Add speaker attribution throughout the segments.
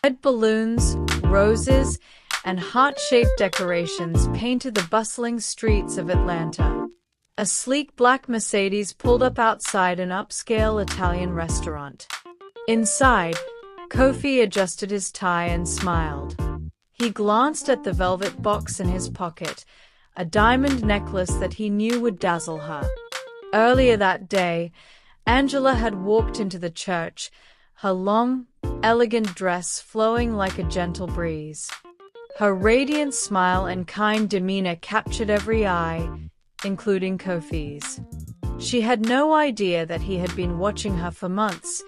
Speaker 1: Red balloons, roses, and heart-shaped decorations painted the bustling streets of Atlanta. A sleek black Mercedes pulled up outside an upscale Italian restaurant. Inside, Kofi adjusted his tie and smiled. He glanced at the velvet box in his pocket, a diamond necklace that he knew would dazzle her. Earlier that day, Angela had walked into the church, her long, elegant dress flowing like a gentle breeze. Her radiant smile and kind demeanor captured every eye, including Kofi's. She had no idea that he had been watching her for months,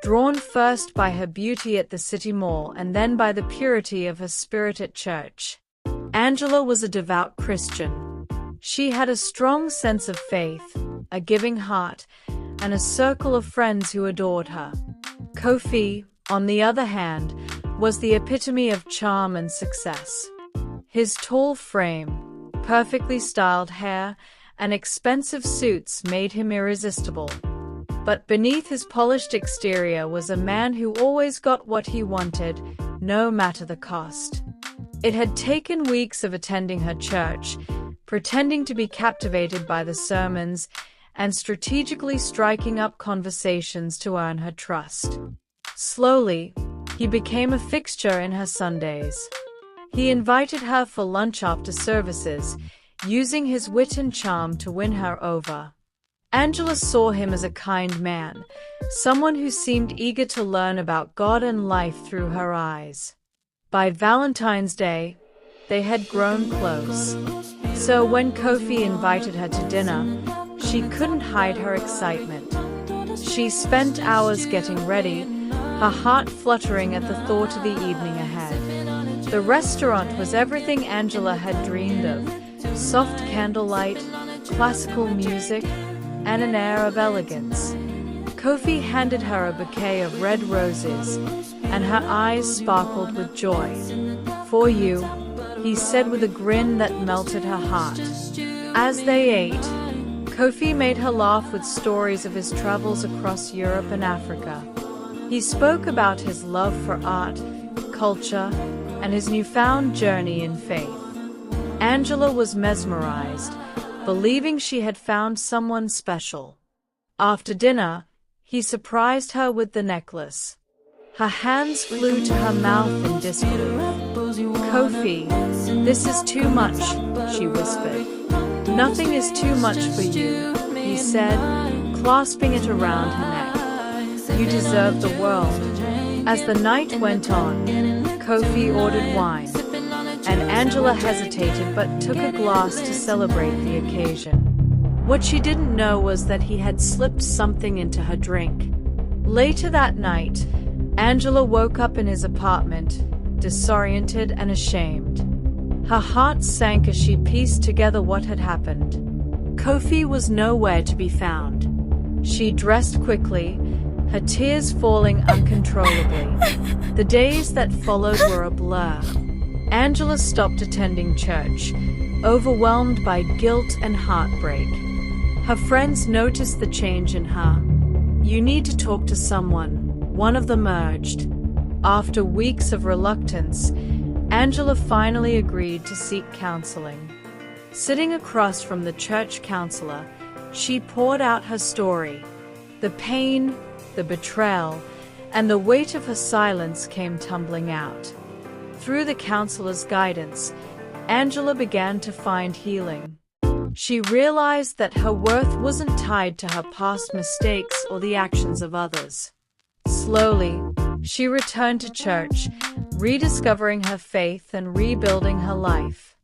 Speaker 1: drawn first by her beauty at the city mall and then by the purity of her spirit at church. Angela was a devout Christian. She had a strong sense of faith, a giving heart, and a circle of friends who adored her. Kofi, on the other hand, was the epitome of charm and success. His tall frame, perfectly styled hair, and expensive suits made him irresistible. But beneath his polished exterior was a man who always got what he wanted, no matter the cost. It had taken weeks of attending her church, pretending to be captivated by the sermons, and strategically striking up conversations to earn her trust. Slowly, he became a fixture in her Sundays. He invited her for lunch after services, using his wit and charm to win her over. Angela saw him as a kind man, someone who seemed eager to learn about God and life through her eyes. By Valentine's Day, they had grown close. So when Kofi invited her to dinner, she couldn't hide her excitement. She spent hours getting ready, her heart fluttering at the thought of the evening ahead. The restaurant was everything Angela had dreamed of: soft candlelight, classical music, and an air of elegance. Kofi handed her a bouquet of red roses, and her eyes sparkled with joy. "For you," he said with a grin that melted her heart. As they ate, Kofi made her laugh with stories of his travels across Europe and Africa. He spoke about his love for art, culture, and his newfound journey in faith. Angela was mesmerized, believing she had found someone special. After dinner, he surprised her with the necklace. Her hands flew to her mouth in disbelief. "Kofi, this is too much," she whispered. "Nothing is too much for you," he said, clasping it around her neck. "You deserve the world." As the night went on, Kofi ordered wine, and Angela hesitated but took a glass to celebrate the occasion. What she didn't know was that he had slipped something into her drink. Later that night, Angela woke up in his apartment, disoriented and ashamed. Her heart sank as she pieced together what had happened. Kofi was nowhere to be found. She dressed quickly, her tears falling uncontrollably. The days that followed were a blur. Angela stopped attending church, overwhelmed by guilt and heartbreak. Her friends noticed the change in her. "You need to talk to someone," one of them urged. After weeks of reluctance, Angela finally agreed to seek counseling. Sitting across from the church counselor, she poured out her story. The pain, the betrayal, and the weight of her silence came tumbling out. Through the counselor's guidance, Angela began to find healing. She realized that her worth wasn't tied to her past mistakes or the actions of others. Slowly, she returned to church, rediscovering her faith and rebuilding her life.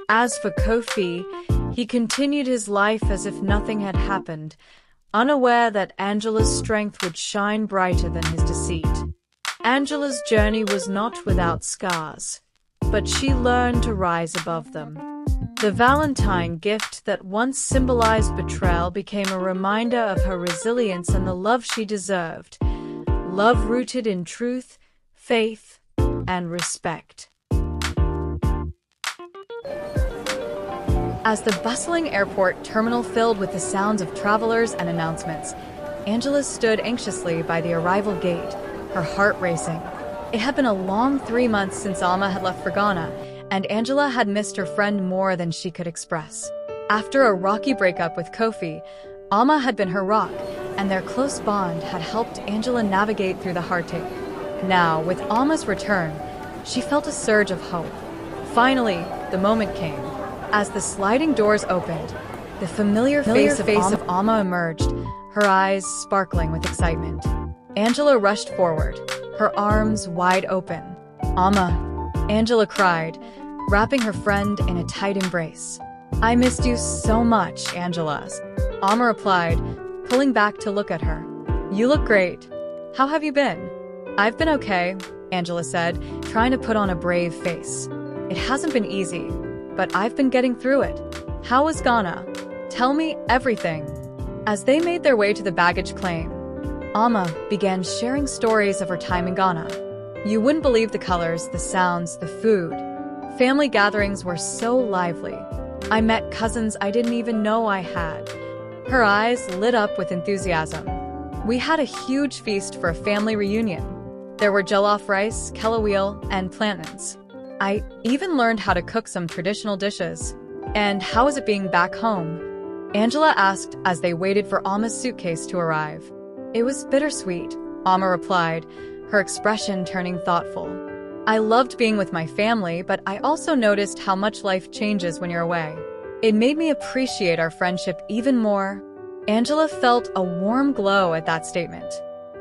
Speaker 1: As for Kofi, he continued his life as if nothing had happened, unaware that Angela's strength would shine brighter than his deceit. Angela's journey was not without scars, but she learned to rise above them. The Valentine gift that once symbolized betrayal became a reminder of her resilience and the love she deserved. Love rooted in truth, faith, and respect. As the bustling airport terminal filled with the sounds of travelers and announcements, Angela stood anxiously by the arrival gate, her heart racing. It had been a long 3 months since Alma had left for Ghana, and Angela had missed her friend more than she could express. After a rocky breakup with Kofi, Alma had been her rock, and their close bond had helped Angela navigate through the heartache. Now, with Alma's return, she felt a surge of hope. Finally, the moment came. As the sliding doors opened, the familiar face of Alma emerged, her eyes sparkling with excitement. Angela rushed forward, her arms wide open. "Alma," Angela cried, wrapping her friend in a tight embrace. "I missed you so much, Angela." Alma replied, pulling back to look at her. "You look great. How have you been?" "I've been okay," Angela said, trying to put on a brave face. "It hasn't been easy, but I've been getting through it. How was Ghana? Tell me everything." As they made their way to the baggage claim, Alma began sharing stories of her time in Ghana. "You wouldn't believe the colors, the sounds, the food. Family gatherings were so lively. I met cousins I didn't even know I had." Her eyes lit up with enthusiasm. "We had a huge feast for a family reunion. There were jollof rice, kelaweel, and plantains. I even learned how to cook some traditional dishes." "And how is it being back home?" Angela asked as they waited for Alma's suitcase to arrive. "It was bittersweet," Alma replied, her expression turning thoughtful. "I loved being with my family, but I also noticed how much life changes when you're away. It made me appreciate our friendship even more." Angela felt a warm glow at that statement.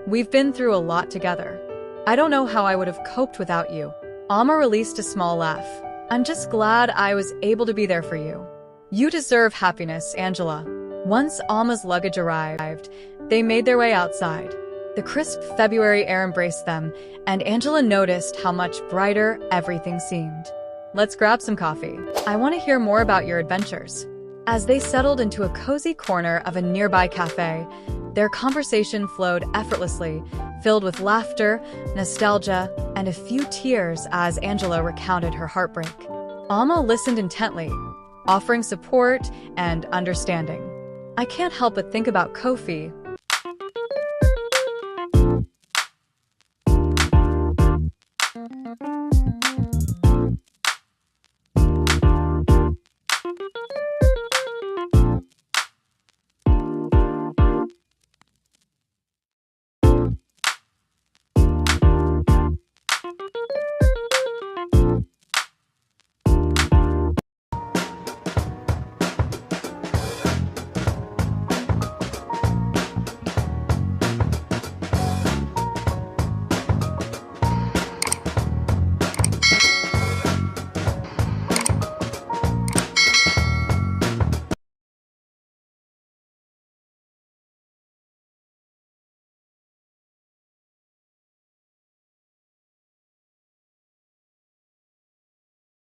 Speaker 1: "We've been through a lot together. I don't know how I would have coped without you." Alma released a small laugh. "I'm just glad I was able to be there for you." "You deserve happiness, Angela." Once Alma's luggage arrived, they made their way outside. The crisp February air embraced them, and Angela noticed how much brighter everything seemed. "Let's grab some coffee. I want to hear more about your adventures." As they settled into a cozy corner of a nearby cafe, their conversation flowed effortlessly, filled with laughter, nostalgia, and a few tears as Angela recounted her heartbreak. Alma listened intently, offering support and understanding. "I can't help but think about Kofi."